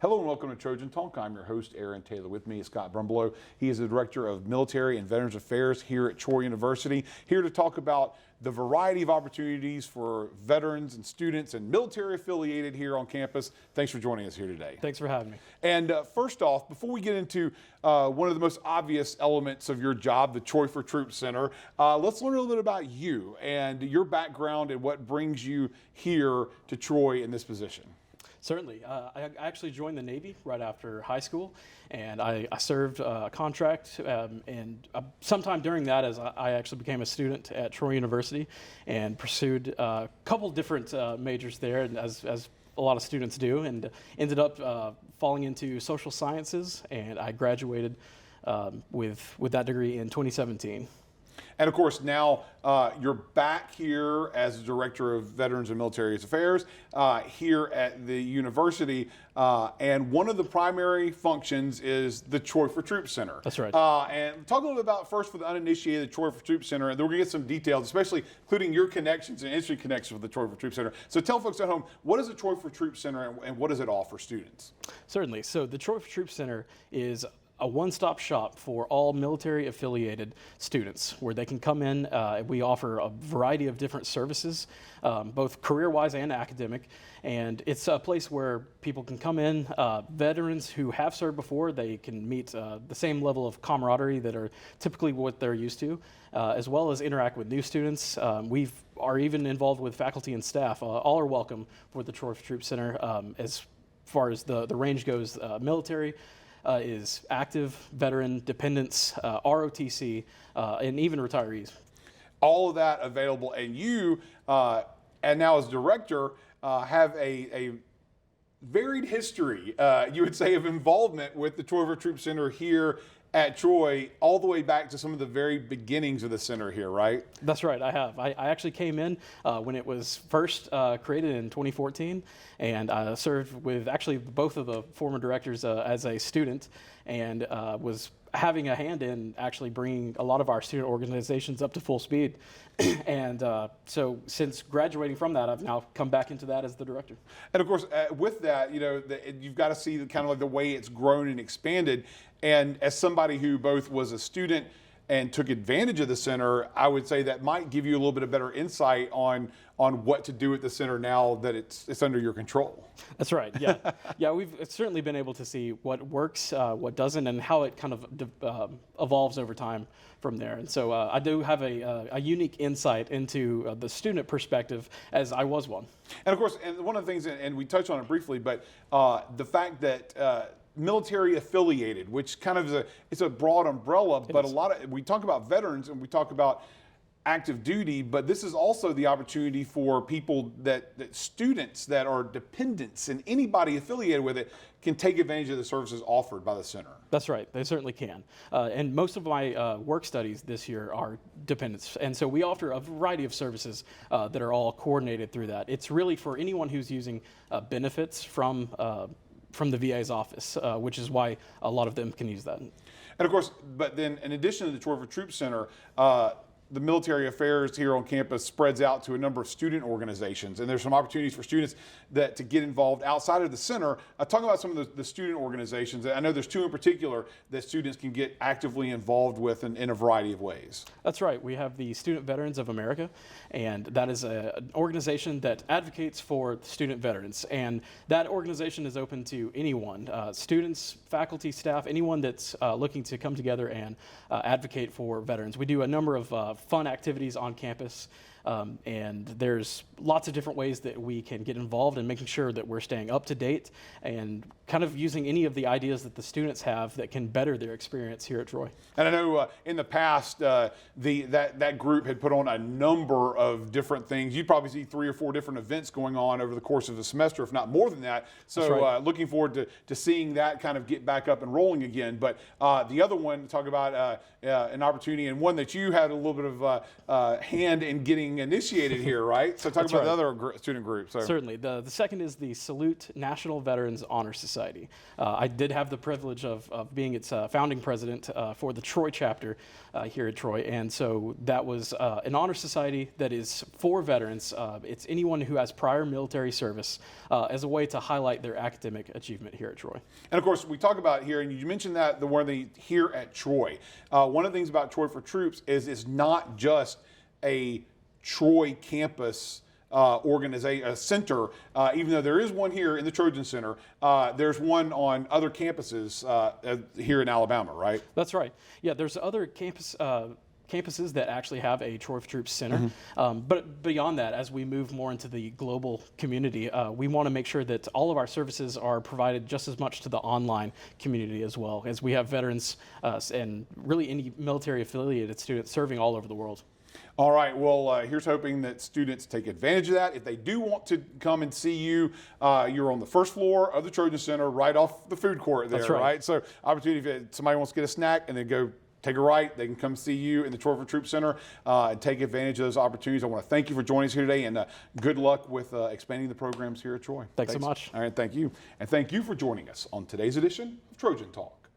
Hello and welcome to Trojan Talk. I'm your host, Aaron Taylor. With me is Scot Brumbeloe. He is the Director of Military and Veterans Affairs here at Troy University, here to talk about the variety of opportunities for veterans and students and military affiliated here on campus. Thanks for joining us here today. Thanks for having me. And first off, before we get into one of the most obvious elements of your job, the Troy for Troops Center, let's learn a little bit about you and your background and what brings you here to Troy in this position. Certainly. I actually joined the Navy right after high school, and I served a contract, and sometime during that, as I actually became a student at Troy University and pursued a couple different majors there, and as a lot of students do, and ended up falling into social sciences, and I graduated with that degree in 2017. And of course, now you're back here as the Director of Veterans and Military Affairs here at the university. And one of the primary functions is the Troy for Troops Center. That's right. And talk a little bit about, first, for the uninitiated, the Troy for Troops Center, and then we're going to get some details, especially including your connections and industry connections with the Troy for Troops Center. So tell folks at home, what is the Troy for Troops Center and what does it offer students? Certainly. So the Troy for Troops Center is a one-stop shop for all military-affiliated students, where they can come in. We offer a variety of different services, both career-wise and academic, and it's a place where people can come in. Veterans who have served before, they can meet the same level of camaraderie that are typically what they're used to, as well as interact with new students. We are even involved with faculty and staff. All are welcome for the Troy for Troops Center. As far as the range goes, military, is active, veteran, dependents, ROTC, and even retirees. All of that available, and you, and now as director, have a varied history, you would say, of involvement with the Troy for Troops Center here at Troy, all the way back to some of the very beginnings of the center here, right? That's right, I have. I actually came in when it was first created in 2014, and I served with actually both of the former directors as a student, and was having a hand in actually bringing a lot of our student organizations up to full speed. And so since graduating from that, I've now come back into that as the director. And of course, with that, you know, you've got to see kind of like the way it's grown and expanded. And as somebody who both was a student and took advantage of the center, I would say that might give you a little bit of better insight on what to do at the center now that it's under your control. That's right. Yeah, yeah. We've certainly been able to see what works, what doesn't, and how it kind of evolves over time from there. And so I do have a unique insight into the student perspective, as I was one. And of course, and one of the things, and we touched on it briefly, but the fact that military affiliated, which kind of it's a broad umbrella, but we talk about veterans and we talk about active duty, but this is also the opportunity for people that students that are dependents, and anybody affiliated with it can take advantage of the services offered by the center. That's right, they certainly can. And most of my work studies this year are dependents, and so we offer a variety of services that are all coordinated through that. It's really for anyone who's using benefits from the VA's office, which is why a lot of them can use that. And of course, but then in addition to the Troy for Troops Center, the military affairs here on campus spreads out to a number of student organizations, and there's some opportunities for students to get involved outside of the center. Talk about some of the student organizations. I know there's two in particular that students can get actively involved with in a variety of ways. That's right. We have the Student Veterans of America, and that is an organization that advocates for student veterans, and that organization is open to anyone, students, faculty, staff, anyone that's looking to come together and advocate for veterans. We do a number of fun activities on campus, and there's lots of different ways that we can get involved in making sure that we're staying up to date and kind of using any of the ideas that the students have that can better their experience here at Troy. And I know in the past that group had put on a number of different things. You'd probably see 3 or 4 different events going on over the course of the semester, if not more than that. So right. Looking forward to seeing that kind of get back up and rolling again. But the other one, talk about an opportunity, and one that you had a little bit of hand in getting being initiated here, right? So talk That's about right. the other student group. So. Certainly. The second is the Salute National Veterans Honor Society. I did have the privilege of being its founding president for the Troy chapter here at Troy. And so that was an honor society that is for veterans. It's anyone who has prior military service as a way to highlight their academic achievement here at Troy. And of course, we talk about here, and you mentioned that the one thing here at Troy. One of the things about Troy for Troops is it's not just a Troy campus organization, a center, even though there is one here in the Trojan Center, there's one on other campuses here in Alabama, right? That's right. Yeah, there's other campuses that actually have a Troy for Troops Center. But beyond that, as we move more into the global community, we want to make sure that all of our services are provided just as much to the online community as well, as we have veterans and really any military affiliated students serving all over the world. All right, well, here's hoping that students take advantage of that. If they do want to come and see you, you're on the first floor of the Trojan Center, right off the food court there, That's right. So opportunity if somebody wants to get a snack and then go take a right, they can come see you in the Troy for Troops Center and take advantage of those opportunities. I want to thank you for joining us here today, and good luck with expanding the programs here at Troy. Thanks so much. All right, thank you. And thank you for joining us on today's edition of Trojan Talk.